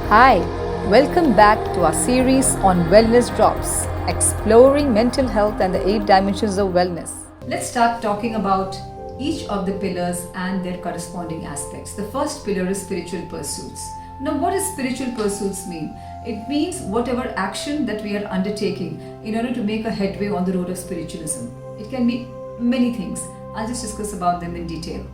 Hi, welcome back to our series on Wellness Drops, exploring mental health and the 8 dimensions of wellness. Let's start talking about each of the pillars and their corresponding aspects. The first pillar is spiritual pursuits. Now, what does spiritual pursuits mean? It means whatever action that we are undertaking in order to make a headway on the road of spiritualism. It can be many things. I'll just discuss about them in detail.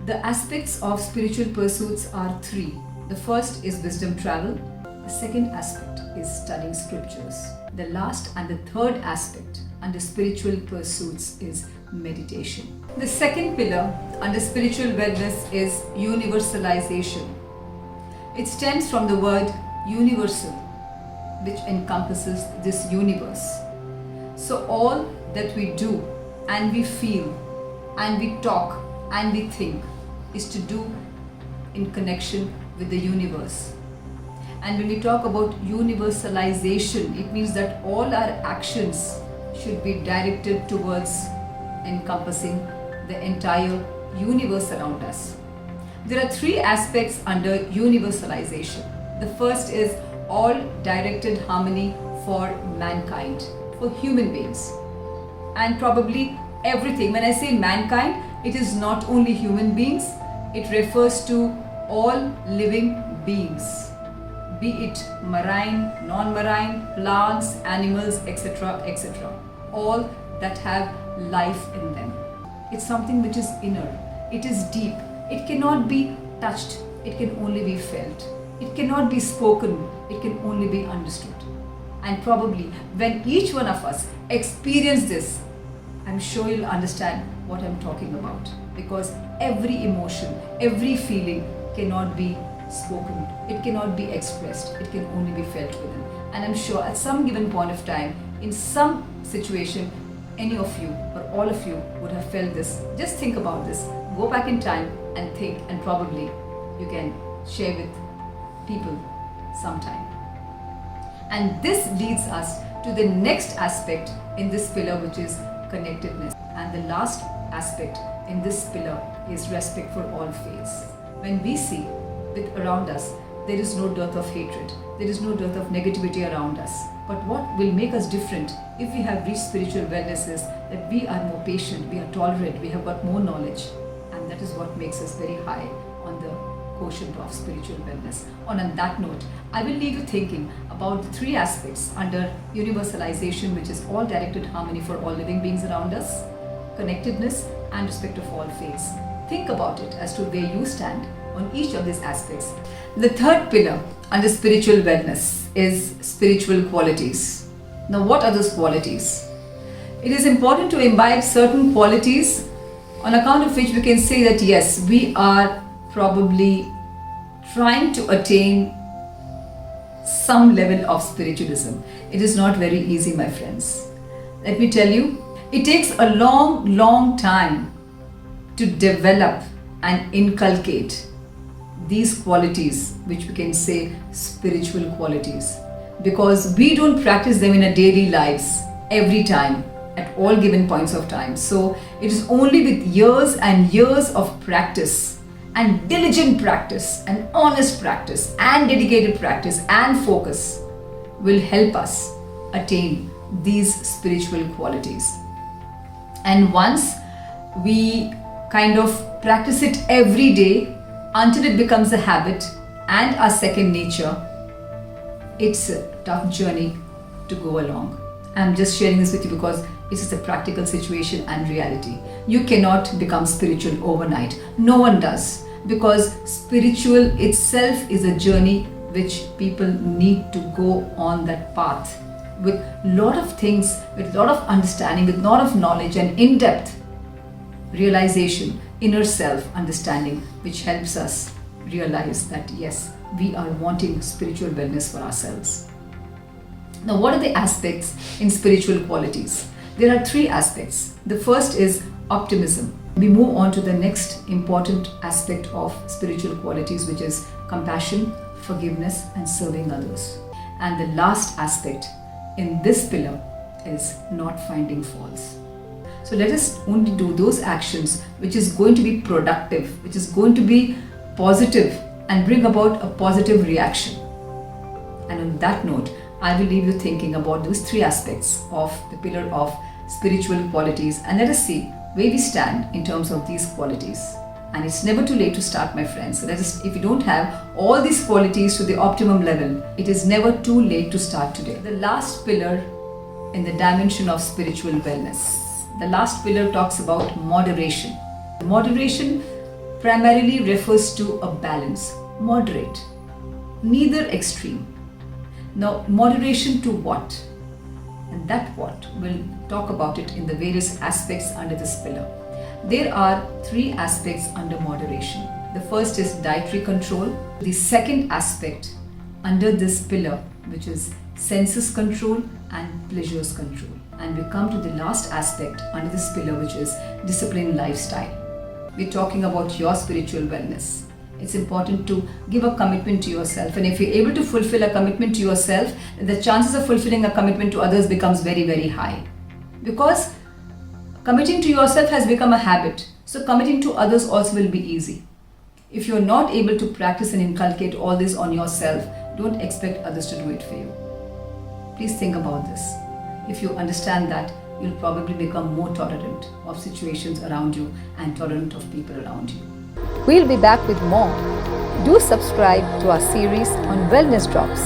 The aspects of spiritual pursuits are 3. The first is wisdom travel. The second aspect is studying scriptures. The last and the third aspect under spiritual pursuits is meditation. The second pillar under spiritual wellness is universalization. It stems from the word universal, which encompasses this universe. So all that we do and we feel and we talk and we think is to do in connection with the universe. And when we talk about universalization, it means that all our actions should be directed towards encompassing the entire universe around us. There are 3 aspects under universalization. The first is all directed harmony for mankind, for human beings. And probably everything. When I say mankind, it is not only human beings, it refers to all living beings, be it marine, non-marine, plants, animals, etc., etc. All that have life in them. It's something which is inner, it is deep, it cannot be touched, it can only be felt. It cannot be spoken, it can only be understood. And probably when each one of us experience this, I'm sure you'll understand what I'm talking about, because every emotion, every feeling cannot be spoken, it cannot be expressed, it can only be felt within. And I'm sure at some given point of time, in some situation, any of you or all of you would have felt this. Just think about this, go back in time and think, and probably you can share with people sometime. And this leads us to the next aspect in this pillar, which is connectedness. And the last aspect in this pillar is respect for all faiths. When we see with around us, there is no dearth of hatred, there is no dearth of negativity around us. But what will make us different if we have reached spiritual wellness is that we are more patient, we are tolerant, we have got more knowledge, and that is what makes us very high on the quotient of spiritual wellness. On that note, I will leave you thinking about the 3 aspects under universalization, which is all directed harmony for all living beings around us, connectedness, and respect of all faiths. Think about it as to where you stand on each of these aspects. The third pillar under spiritual wellness is spiritual qualities. Now, what are those qualities? It is important to imbibe certain qualities on account of which we can say that yes, we are probably trying to attain some level of spiritualism. It is not very easy, my friends. Let me tell you, it takes a long time to develop and inculcate these qualities, which we can say spiritual qualities, because we don't practice them in our daily lives every time at all given points of time. So it is only with years and years of practice and diligent practice and honest practice and dedicated practice and focus will help us attain these spiritual qualities. And once we kind of practice it every day until it becomes a habit and our second nature, it's a tough journey to go along. I'm just sharing this with you because it is a practical situation and reality. You cannot become spiritual overnight. No one does, because spiritual itself is a journey which people need to go on that path with a lot of things, with a lot of understanding, with a lot of knowledge and in-depth realization, inner self understanding, which helps us realize that yes, we are wanting spiritual wellness for ourselves. Now, what are the aspects in spiritual qualities? There are 3 aspects. The first is optimism. We move on to the next important aspect of spiritual qualities, which is compassion, forgiveness, and serving others. And the last aspect in this pillar is not finding faults. So let us only do those actions which is going to be productive, which is going to be positive and bring about a positive reaction. And on that note, I will leave you thinking about those three aspects of the pillar of spiritual qualities, and let us see where we stand in terms of these qualities. And it's never too late to start, my friends. If you don't have all these qualities to the optimum level, it is never too late to start today. The last pillar in the dimension of spiritual wellness. The last pillar talks about moderation. Moderation primarily refers to a balance, moderate, neither extreme. Now, moderation to what? And that what? We'll talk about it in the various aspects under this pillar. There are three aspects under moderation. The first is dietary control. The second aspect under this pillar, which is senses control and pleasures control. And we come to the last aspect under this pillar, which is disciplined lifestyle. We're talking about your spiritual wellness. It's important to give a commitment to yourself. And if you're able to fulfill a commitment to yourself, the chances of fulfilling a commitment to others becomes very, very high. Because committing to yourself has become a habit. So committing to others also will be easy. If you're not able to practice and inculcate all this on yourself, don't expect others to do it for you. Please think about this. If you understand that, you'll probably become more tolerant of situations around you and tolerant of people around you. We'll be back with more. Do subscribe to our series on Wellness Drops.